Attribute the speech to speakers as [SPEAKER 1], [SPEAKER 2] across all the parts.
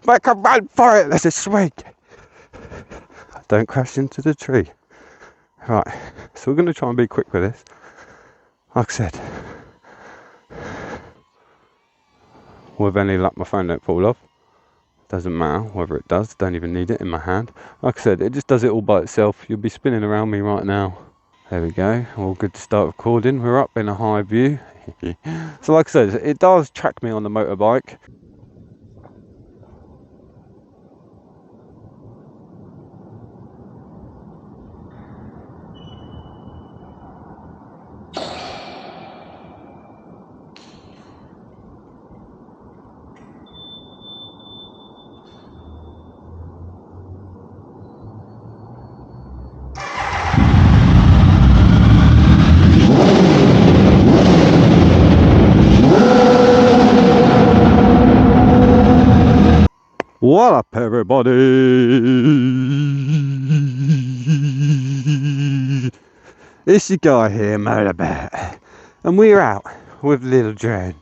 [SPEAKER 1] Make a run for it. This is sweet. Don't crash into the tree. Right, so we're going to try and be quick with this. Like I said, with any luck my phone don't fall off. Doesn't matter whether it does, don't even need it in my hand. Like I said, it just does it all by itself. You'll be spinning around me right now. There we go, all good to start recording. We're up in a high view. So like I said, it does track me on the motorbike. What up, everybody? It's your guy here, Motorburt, and we're out with little drone.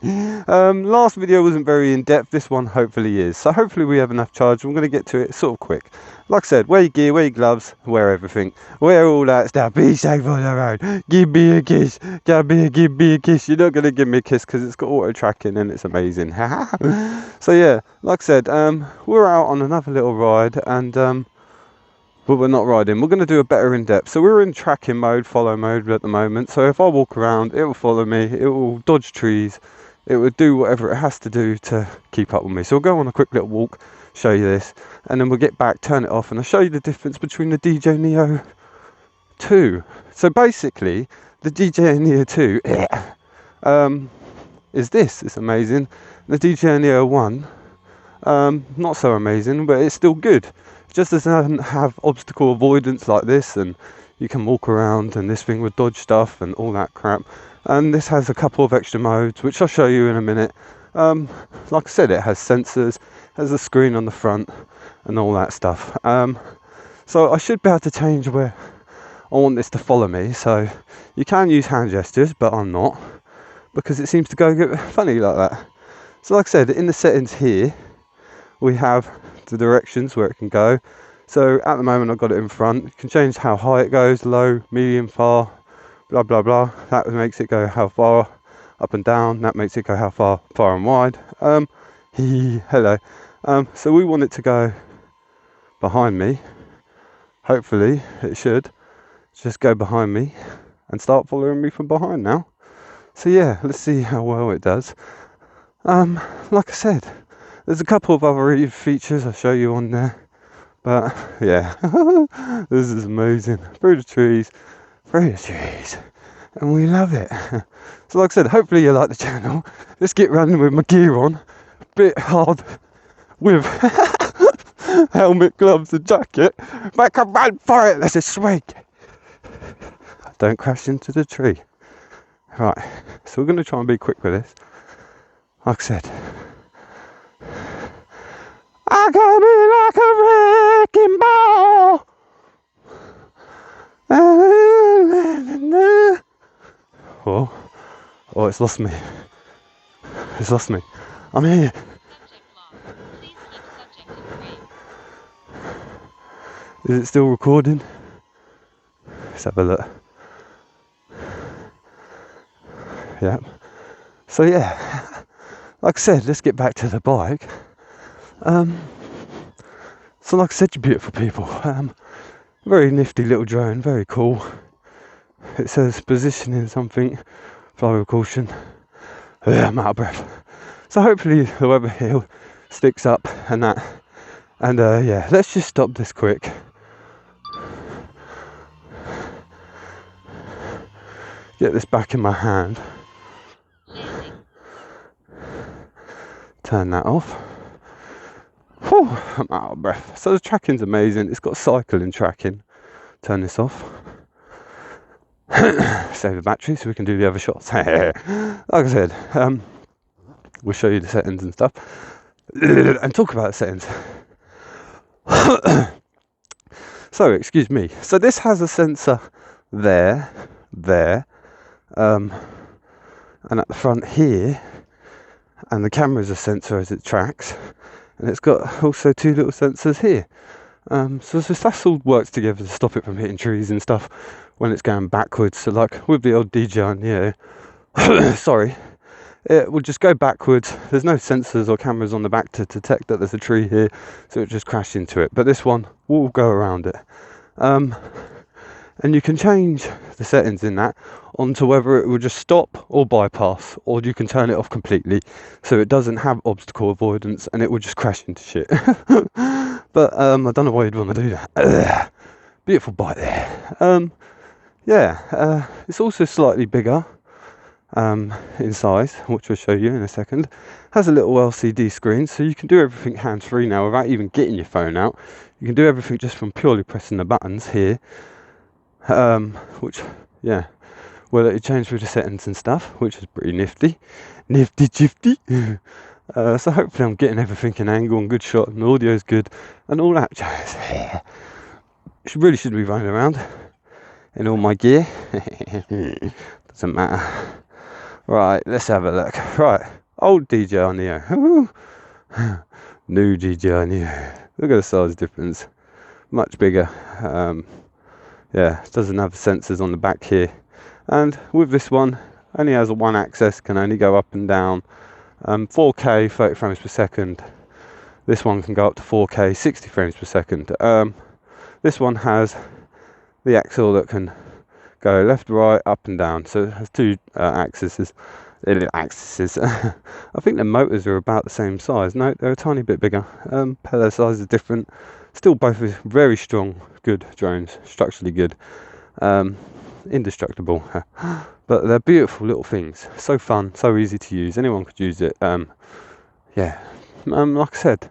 [SPEAKER 1] Last video wasn't very in-depth. This one hopefully is. So hopefully we have enough charge. I'm going to get to it sort of quick. Like I said, wear your gear, wear your gloves, wear everything. Wear all that stuff. Be safe on the road. Give me a kiss. Give me a kiss. You're not going to give me a kiss because it's got auto tracking and it's amazing. So yeah, like I said, we're out on another little ride, and but we're not riding. We're going to do a better in-depth. So we're in tracking mode, follow mode at the moment. So if I walk around, it will follow me. It will dodge trees. It will do whatever it has to do to keep up with me. So we'll go on a quick little walk, show you this, and then we'll get back, turn it off, and I'll show you the difference between the DJI Neo 2. So basically, the DJI Neo 2 is this. It's amazing. The DJI Neo 1, not so amazing, but it's still good. Just doesn't have obstacle avoidance like this, and you can walk around, and this thing would dodge stuff and all that crap. And this has a couple of extra modes, which I'll show you in a minute. Like I said, it has sensors, has a screen on the front, and all that stuff. So I should be able to change where I want this to follow me. So you can use hand gestures, but I'm not, because it seems to go get funny like that. So like I said, in the settings here, we have the directions where it can go. So at the moment I've got it in front. You can change how high it goes, low, medium, far, blah blah blah. That makes it go how far up and down. That makes it go how far and wide. Hello. So we want it to go behind me. Hopefully it should just go behind me and start following me from behind now. So yeah, let's see how well it does. Like I said, there's a couple of other features I'll show you on there, but yeah, this is amazing. Through the trees, and we love it. So like I said, hopefully you like the channel. Let's get running with my gear on, a bit hard with helmet, gloves and jacket. Make a run for it, this is sweet. Don't crash into the tree. Right, so we're going to try and be quick with this. Like I said, I got me like a wrecking ball. Oh, it's lost me. It's lost me. I'm here. Is it still recording? Let's have a look. Yeah. So yeah, like I said, let's get back to the bike. So like I said, you beautiful people, very nifty little drone, very cool. It says positioning something, fly with caution. I'm out of breath. So hopefully the weather here sticks up and that. And yeah, let's just stop this quick. Get this back in my hand. Turn that off. Whew, I'm out of breath. So the tracking's amazing. It's got cycling tracking. Turn this off. Save the battery so we can do the other shots. Like I said, we'll show you the settings and stuff. And talk about the settings. So, excuse me. So this has a sensor there, and at the front here, and the camera is a sensor as it tracks, and it's got also 2 little sensors here. So that's all works together to stop it from hitting trees and stuff when it's going backwards. So like with the old DJI Neo, sorry, it will just go backwards. There's no sensors or cameras on the back to detect that there's a tree here, so it just crash into it. But this one will go around it. And you can change the settings in that onto whether it will just stop or bypass, or you can turn it off completely so it doesn't have obstacle avoidance and it will just crash into shit. But I don't know why you'd want to do that. Beautiful bike there. It's also slightly bigger in size, which we'll show you in a second. Has a little LCD screen, so you can do everything hands-free now without even getting your phone out. You can do everything just from purely pressing the buttons here. Which, yeah, will let you change through the settings and stuff, which is pretty nifty. Nifty. So hopefully I'm getting everything in angle and good shot and the audio's good and all that jazz. Really should be running around in all my gear. Doesn't matter. Right, let's have a look. Right, old DJI Neo. New DJI Neo. Look at the size difference. Much bigger. It doesn't have sensors on the back here, and with this one only has a 1 axis, can only go up and down, 4K 30 frames per second. This one can go up to 4K 60 frames per second. This one has the axle that can go left, right, up and down, so it has 2 axes. I think the motors are about the same size. No, they're a tiny bit bigger. Pedal size is different. Still both very strong, good drones, structurally good, indestructible. But they're beautiful little things. So fun, so easy to use. Anyone could use it. Like I said.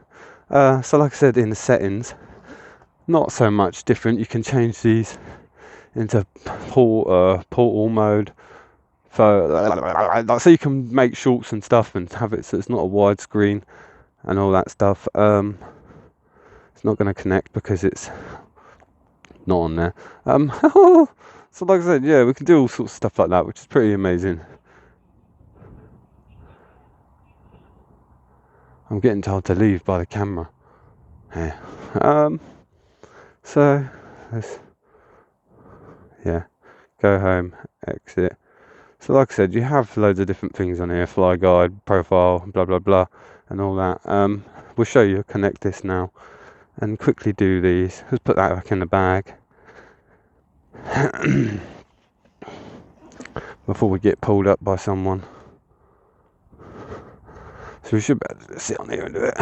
[SPEAKER 1] Like I said, in the settings, not so much different. You can change these into portal mode. So you can make shorts and stuff and have it so it's not a widescreen and all that stuff. It's not going to connect because it's not on there. So like I said, yeah, we can do all sorts of stuff like that, which is pretty amazing. I'm getting told to leave by the camera. Yeah. So let's, go home, exit. So like I said, you have loads of different things on here: fly guide, profile, blah blah blah, and all that. We'll show you. Connect this now, and quickly do these. Let's put that back in the bag before we get pulled up by someone. So we should be able to sit on here and do it.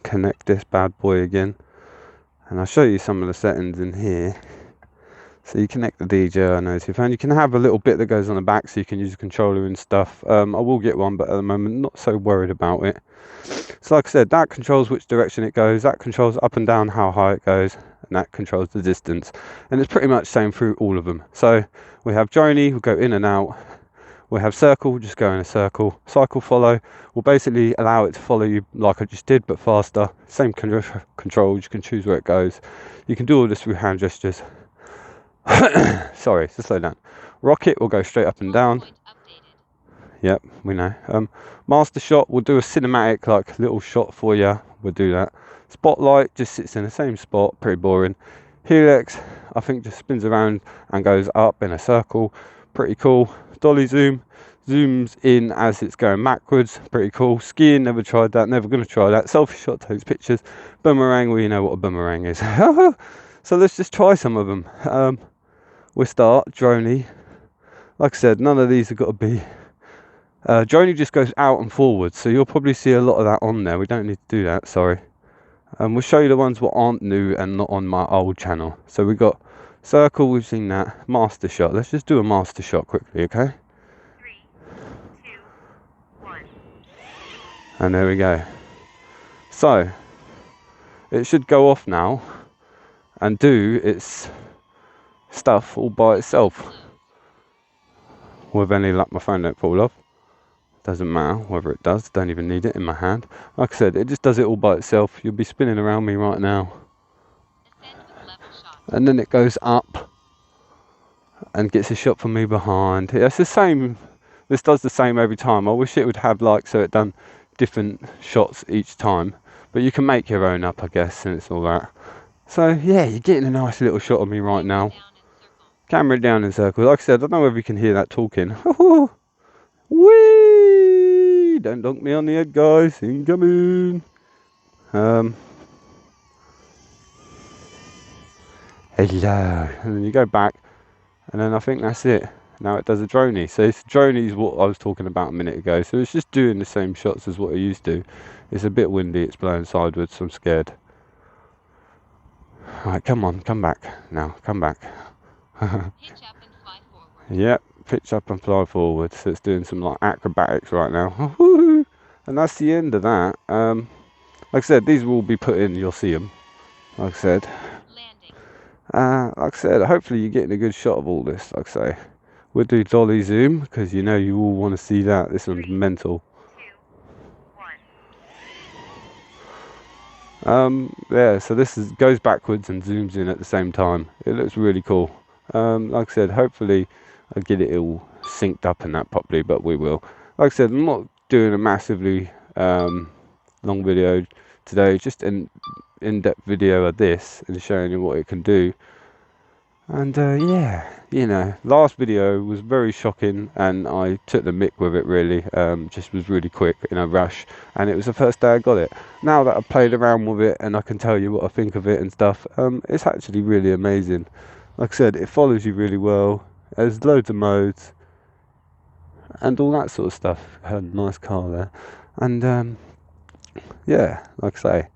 [SPEAKER 1] Connect this bad boy again, and I'll show you some of the settings in here. So you connect the DJI Neo to your phone. You can have a little bit that goes on the back so you can use a controller and stuff. I will get one, but at the moment not so worried about it. So like I said, that controls which direction it goes, that controls up and down how high it goes, and that controls the distance. And it's pretty much same through all of them. So we have Droney, we'll go in and out. We have circle, we'll just go in a circle. Cycle follow will basically allow it to follow you like I just did, but faster. Same controls, you can choose where it goes. You can do all this through hand gestures. Sorry, so slow down. Rocket will go straight up and down. Yep, we know. Master shot will do a cinematic like little shot for you. We'll do that. Spotlight just sits in the same spot, pretty boring. Helix, I think, just spins around and goes up in a circle, pretty cool. Dolly zoom zooms in as it's going backwards, pretty cool. Skiing, never tried that, never going to try that. Selfie shot takes pictures. Boomerang, well, you know what a boomerang is. So let's just try some of them. We'll start Droney. Like I said, none of these have got to be. Droney just goes out and forward, so you'll probably see a lot of that on there. We don't need to do that, sorry. We'll show you the ones that aren't new and not on my old channel. So we've got circle, we've seen that. Master shot. Let's just do a master shot quickly, okay?
[SPEAKER 2] 3, 2, 1.
[SPEAKER 1] And there we go. So it should go off now and do its stuff all by itself. With any luck, my phone don't fall off. Doesn't matter whether it does, don't even need it in my hand. Like I said, it just does it all by itself. You'll be spinning around me right now. And then it goes up and gets a shot from me behind. Yeah, it's the same. This does the same every time. I wish it would have like, so it done different shots each time, but you can make your own up, I guess, and it's all that. So yeah, you're getting a nice little shot of me right now. Camera down in circles. Like I said, I don't know whether you can hear that talking. Whee! Don't dunk me on the head, guys. Incoming. Hello. And then you go back, and then I think that's it. Now it does a droney. So this droney is what I was talking about a minute ago. So it's just doing the same shots as what I used to. It's a bit windy. It's blowing sideways, so I'm scared. Alright, come on, come back. Now, come back.
[SPEAKER 2] Pitch up and fly forward.
[SPEAKER 1] Yep, pitch up and fly forward. So it's doing some like acrobatics right now. And that's the end of that. Like I said, these will all be put in. You'll see them. Like I said. Like I said, hopefully you're getting a good shot of all this. Like I say, we'll do dolly zoom because you know you all want to see that. This one's mental.
[SPEAKER 2] 2, 1.
[SPEAKER 1] Yeah, so this goes backwards and zooms in at the same time. It looks really cool. Like I said, hopefully I'll get it all synced up and that properly, but we will. Like I said, I'm not doing a massively long video today, just an in-depth video of this and showing you what it can do. And yeah, you know, last video was very shocking and I took the mick with it really. Just was really quick in a rush, and it was the first day I got it. Now that I've played around with it and I can tell you what I think of it and stuff, it's actually really amazing. Like I said, it follows you really well. There's loads of modes and all that sort of stuff. Had a nice car there. And yeah, like I say,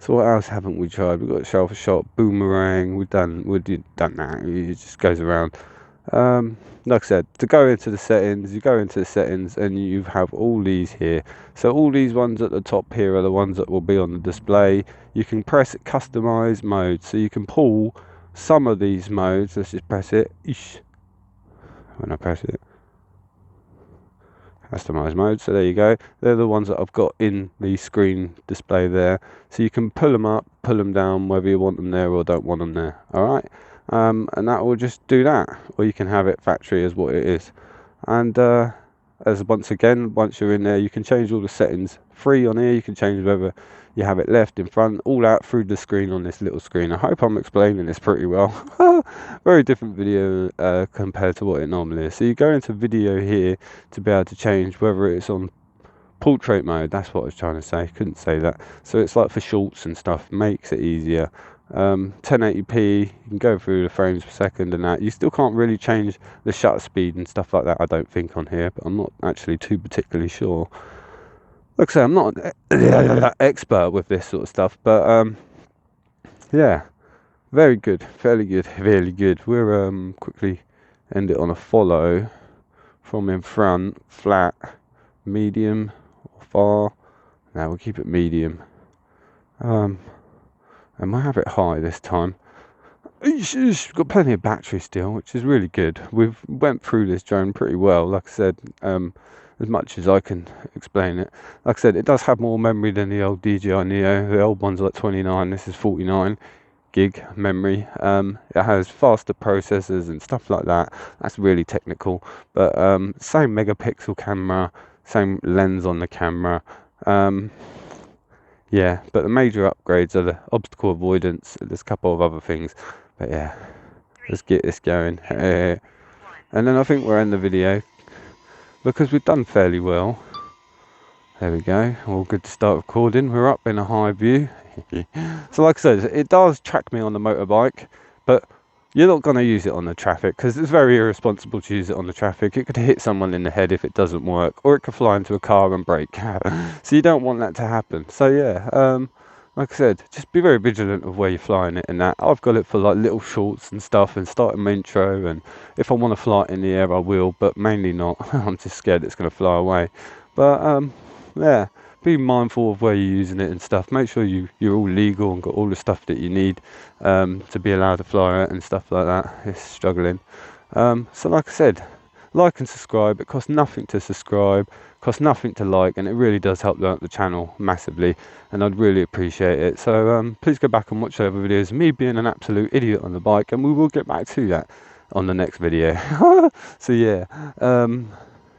[SPEAKER 1] so what else haven't we tried? We've got shelf shot, boomerang. We've done that. It just goes around. Like I said, to go into the settings, you go into the settings and you have all these here. So all these ones at the top here are the ones that will be on the display. You can press customize mode, so you can pull some of these modes. Let's just press it. When I press it, customize mode. So there you go. They're the ones that I've got in the screen display there. So you can pull them up, pull them down, whether you want them there or don't want them there. All right. And that will just do that, or you can have it factory as what it is. And as once you're in there, you can change all the settings free on here. You can change whether you have it left, in front, all out through the screen on this little screen. I hope I'm explaining this pretty well. Very different video compared to what it normally is. So you go into video here to be able to change whether it's on portrait mode. That's what I was trying to say. Couldn't say that. So it's like for shorts and stuff. Makes it easier. 1080p, you can go through the frames per second and that. You still can't really change the shutter speed and stuff like that, I don't think, on here, but I'm not actually too particularly sure. Like I say, I'm not an expert with this sort of stuff, but yeah, very good, fairly good, really good. We'll quickly end it on a follow from in front, flat, medium, or far. Now we'll keep it medium. And we'll have it high this time. It's got plenty of battery still, which is really good. We've went through this drone pretty well. Like I said, as much as I can explain it. Like I said, it does have more memory than the old DJI Neo. The old one's like 29. This is 49 gig memory. It has faster processors and stuff like that. That's really technical. But same megapixel camera, same lens on the camera. Yeah, but the major upgrades are the obstacle avoidance. There's a couple of other things, but yeah, let's get this going. And then I think we'll end the video because we've done fairly well. There we go, all good to start recording. We're up in a high view. So like I said, it does track me on the motorbike, but you're not going to use it on the traffic because it's very irresponsible to use it on the traffic. It could hit someone in the head if it doesn't work, or it could fly into a car and break. So you don't want that to happen. So yeah, like I said, just be very vigilant of where you're flying it and that. I've got it for like little shorts and stuff and starting my intro, and if I want to fly it in the air I will, but mainly not. I'm just scared it's going to fly away. But yeah, be mindful of where you're using it and stuff. Make sure you're all legal and got all the stuff that you need to be allowed to fly it and stuff like that. It's struggling. So like I said, like and subscribe. It costs nothing to subscribe, costs nothing to like, and it really does help out the channel massively, and I'd really appreciate it. So please go back and watch the other videos of me being an absolute idiot on the bike, and we will get back to that on the next video. So yeah,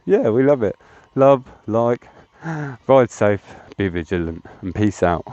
[SPEAKER 1] yeah, we love it. Love, like, Ride safe, be vigilant, and peace out.